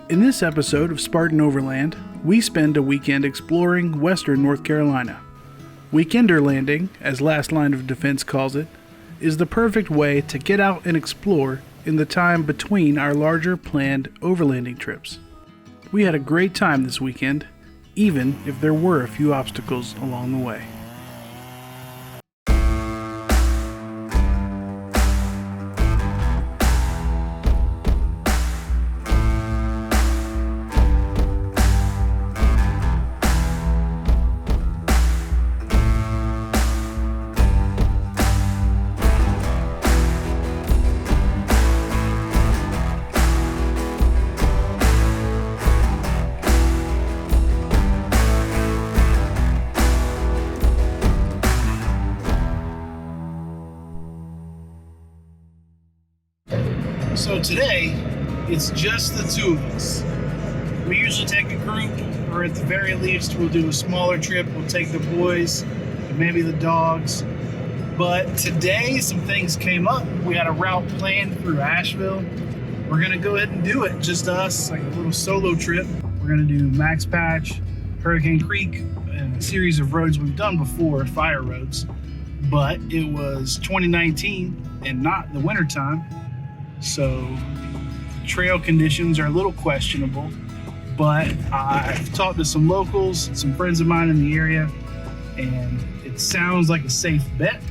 In this episode of Spartan Overland, we spend a weekend exploring western North Carolina. Weekenderlanding, as Last Line of Defense calls it, is the perfect way to get out and explore in the time between our larger planned overlanding trips. We had a great time this weekend, even if there were a few obstacles along the way. So today, it's just the two of us. We usually take a group, or at the very least, we'll do a smaller trip. We'll take the boys, and maybe the dogs. But today, some things came up. We had a route planned through Asheville. We're gonna go ahead and do it, just us, like a little solo trip. We're gonna do Max Patch, Hurricane Creek, and a series of roads we've done before, fire roads. But it was 2019 and not the wintertime. So trail conditions are a little questionable, but I've talked to some locals, some friends of mine in the area, and it sounds like a safe bet.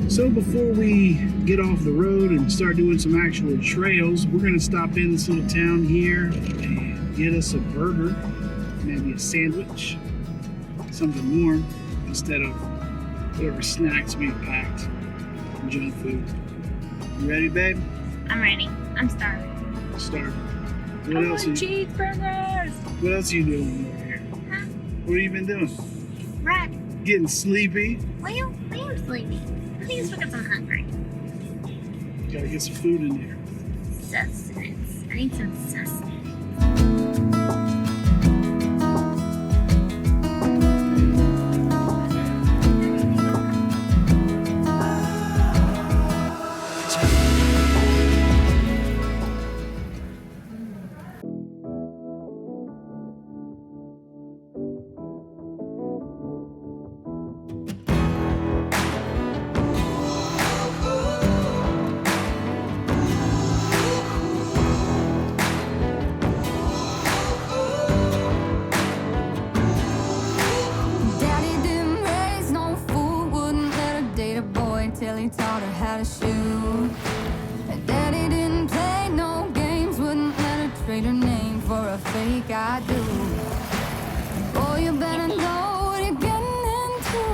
So before we get off the road and start doing some actual trails, we're gonna stop in this little town here and get us a burger, maybe a sandwich, something warm instead of whatever snacks we packed, junk food. You ready, babe? I'm ready. I'm starving. Start. I want cheeseburgers. What else are you doing over here? Huh? What have you been doing? Right. Getting sleepy. Well, I am sleepy. I think it's because I'm hungry. Gotta get some food in there. Sustenance. I need some sustenance. Till he taught her how to shoot. And Daddy didn't play no games, wouldn't let her trade her name for a fake I do. Oh, you better know what you're getting into.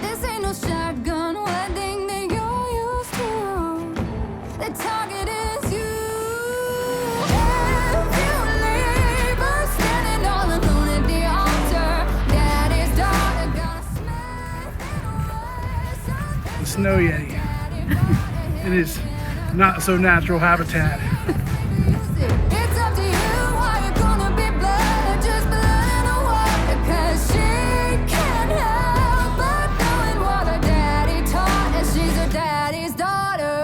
This ain't no shotgun wedding that you're used to. The target is you. If you leave her standing all alone at the altar, Daddy's daughter got Snow Yeti in his not so natural habitat. It's up to you how you're gonna be blood, just blood or water, 'cause she can't help but knowing what her daddy taught her. She's her daddy's daughter.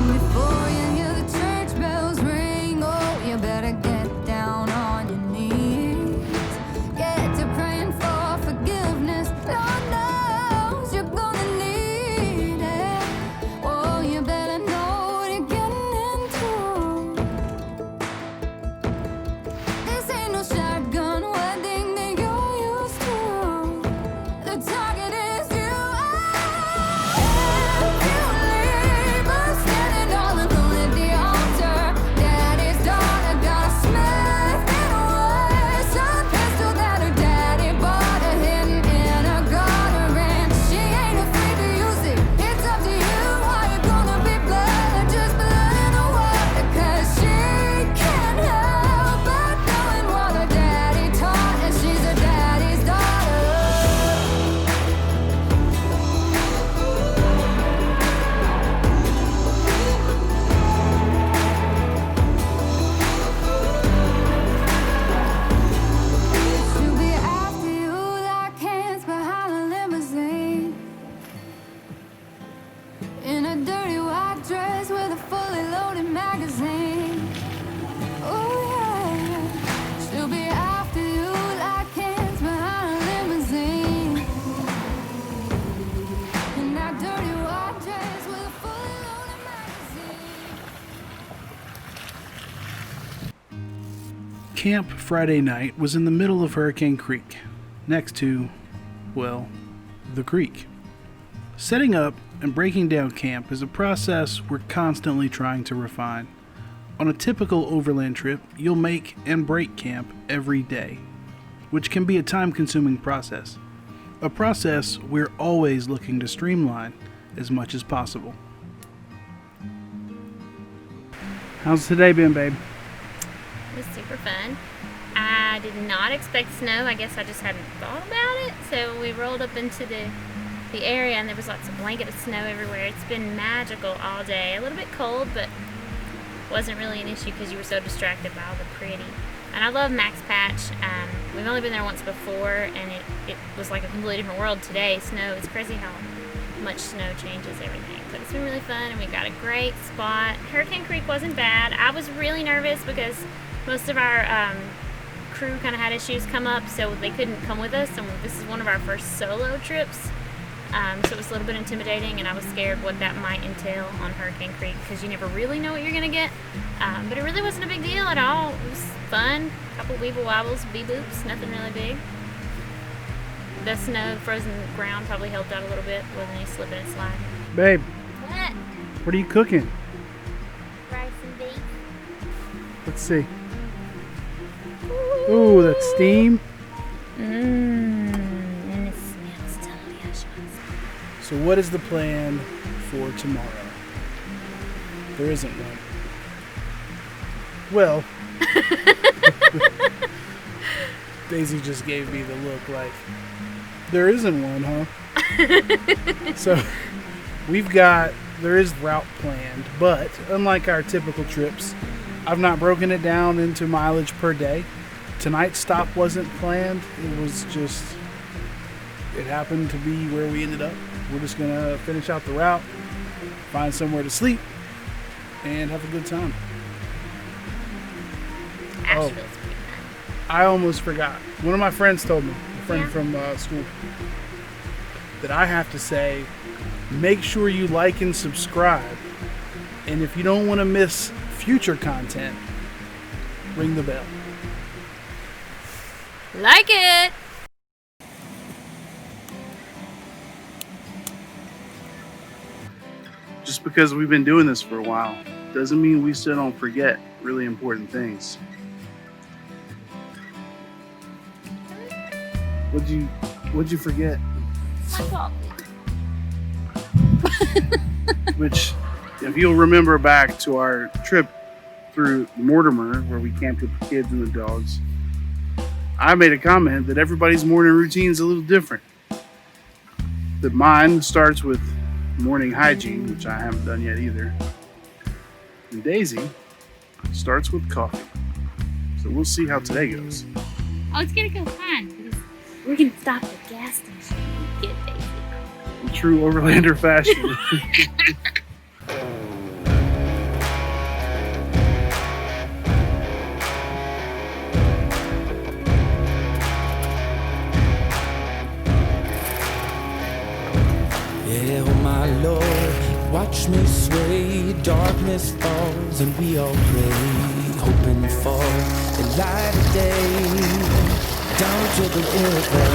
Before you hear the church bells ring, oh, you better get down white dress with a fully loaded magazine. Oh yeah, she'll be after you like hands behind a limousine. In that dirty white dress with a fully loaded magazine. Camp Friday night was in the middle of Hurricane Creek, next to, well, the creek. Setting up and breaking down camp is a process we're constantly trying to refine. On a typical overland trip, you'll make and break camp every day, which can be a time-consuming process. A process we're always looking to streamline as much as possible. How's today been, babe? It was super fun. I did not expect snow. I guess I just hadn't thought about it. So we rolled up into the area and there was lots of blanket of snow everywhere. It's been magical all day. A little bit cold, but wasn't really an issue because you were so distracted by all the pretty. And I love Max Patch. We've only been there once before and it was like a completely different world today. Snow, it's crazy how much snow changes everything. But it's been really fun and we got a great spot. Hurricane Creek wasn't bad. I was really nervous because most of our crew kind of had issues come up, so they couldn't come with us, and this is one of our first solo trips, so it was a little bit intimidating, and I was scared what that might entail on Hurricane Creek, because you never really know what you're going to get, but it really wasn't a big deal at all. It was fun, a couple weeble wobbles, bee-boops, nothing really big. The snow, frozen ground probably helped out a little bit, wasn't any slipping and sliding. Babe, What? what are you cooking? Rice and beef. Let's see. Ooh, that steam. And it smells delicious. So what is the plan for tomorrow? There isn't one. Well, Daisy just gave me the look like, there isn't one, huh? So there is route planned, but unlike our typical trips, I've not broken it down into mileage per day. Tonight's stop wasn't planned. It happened to be where we ended up. We're just gonna finish out the route, find somewhere to sleep, and have a good time. Asheville's pretty fun. I almost forgot. One of my friends told me, a friend from school, that I have to say, make sure you like and subscribe. And if you don't want to miss future content, ring the bell. Like it! Just because we've been doing this for a while doesn't mean we still don't forget really important things. What'd you forget? My coffee. Which, if you'll remember back to our trip through Mortimer, where we camped with the kids and the dogs, I made a comment that everybody's morning routine is a little different. That mine starts with morning hygiene, which I haven't done yet either. And Daisy starts with coffee. So we'll see how today goes. Oh, it's gonna go fine because we're gonna stop at the gas station and get Daisy. In true Overlander fashion. Yeah, oh my Lord, watch me sway. Darkness falls and we all pray, hoping for the light of day. Down to the river,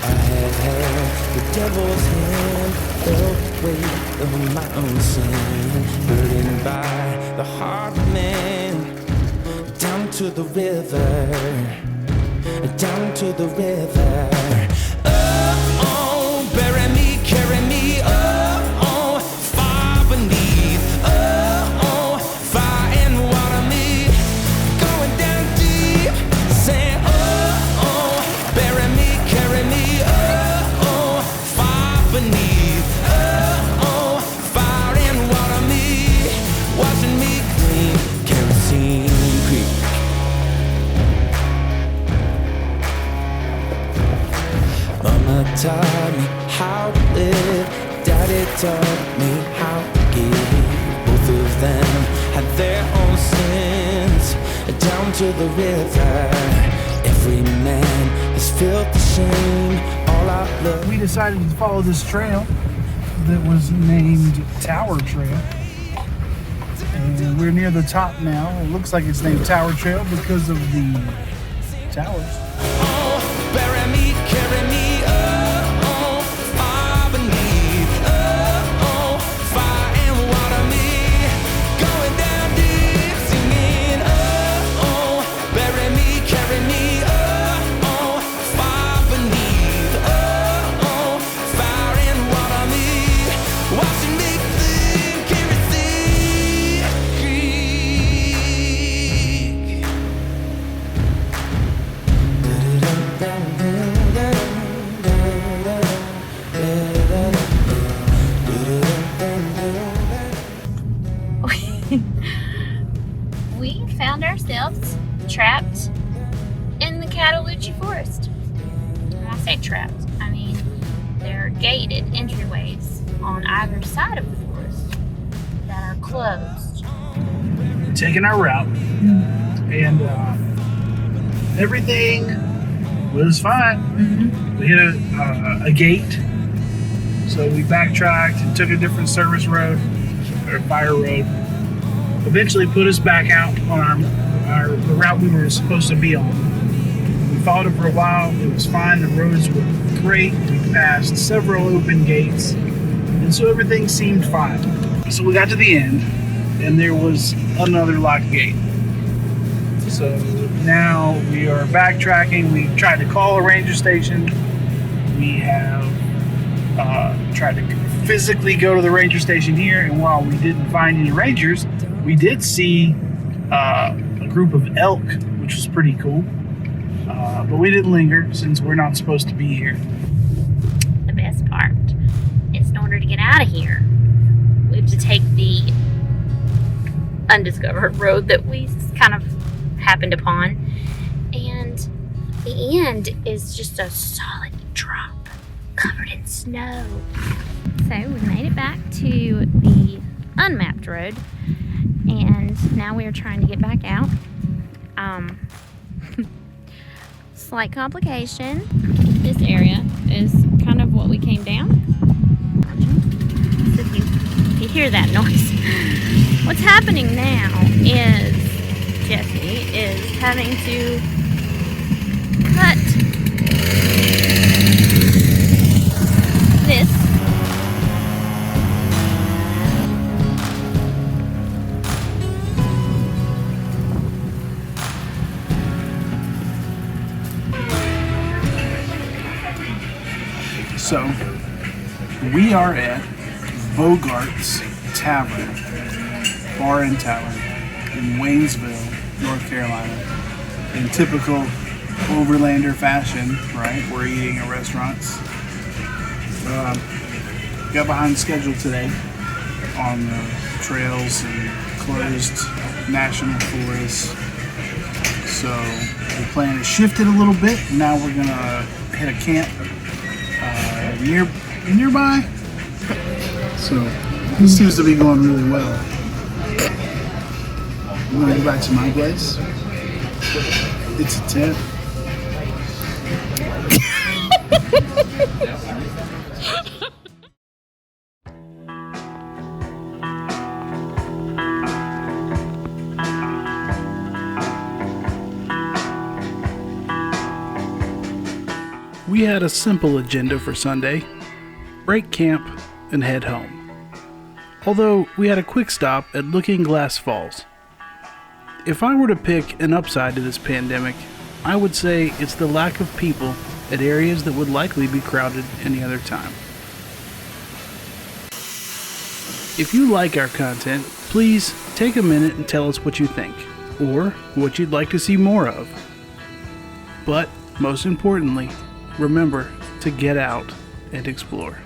I have had the devil's hand, felt the weight of my own sin, burdened by the heart of man. Down to the river, down to the river. Oh, bury me, carry me, oh, far beneath, oh, fire and water me, going down deep, saying, oh, bury me, carry me, oh, far beneath, oh, fire and water me, washing me clean, kerosene creek. Mama taught me how to live, Daddy taught me how to give. had their own sins. Down to the river, every man has felt the shame. All our blood. We decided to follow this trail that was named Tower Trail. And we're near the top now. It looks like it's named Tower Trail because of the towers. Oh, bury me, carry me, oh, far beneath, oh, fire and water me, going down deep, singing, oh, bury me, carry me, oh, far beneath, oh, fire and water me, watching me think, every We found ourselves trapped in the Cataloochee Forest. When I say trapped, I mean there are gated entryways on either side of the forest that are closed. Taking our route, and everything was fine. We hit a gate, so we backtracked and took a different service road or fire road. Eventually put us back out on the route we were supposed to be on. We followed it for a while. It was fine. The roads were great. We passed several open gates, and so everything seemed fine. So we got to the end, and there was another locked gate. So now we are backtracking. We tried to call a ranger station. We have tried to physically go to the ranger station here, and while we didn't find any rangers, we did see a group of elk, which was pretty cool. But we didn't linger since we're not supposed to be here. The best part is in order to get out of here, we have to take the undiscovered road that we kind of happened upon. And the end is just a solid drop covered in snow. So we made it back to the unmapped road, and now we are trying to get back out. Slight complication. This area is kind of what we came down. So if you hear that noise, what's happening now is Jesse is having to cut this. So, we are at Buzards Tavern, Bar and Tavern in Waynesville, North Carolina. In typical Overlander fashion, right? We're eating at restaurants. Got behind schedule today on the trails and closed national forests. So the plan has shifted a little bit. Now we're gonna hit a camp nearby. So this seems to be going really well. I'm gonna go back to my place. It's a tent. We had a simple agenda for Sunday: break camp and head home. Although we had a quick stop at Looking Glass Falls. If I were to pick an upside to this pandemic, I would say it's the lack of people at areas that would likely be crowded any other time. If you like our content, please take a minute and tell us what you think, or what you'd like to see more of. But most importantly, remember to get out and explore.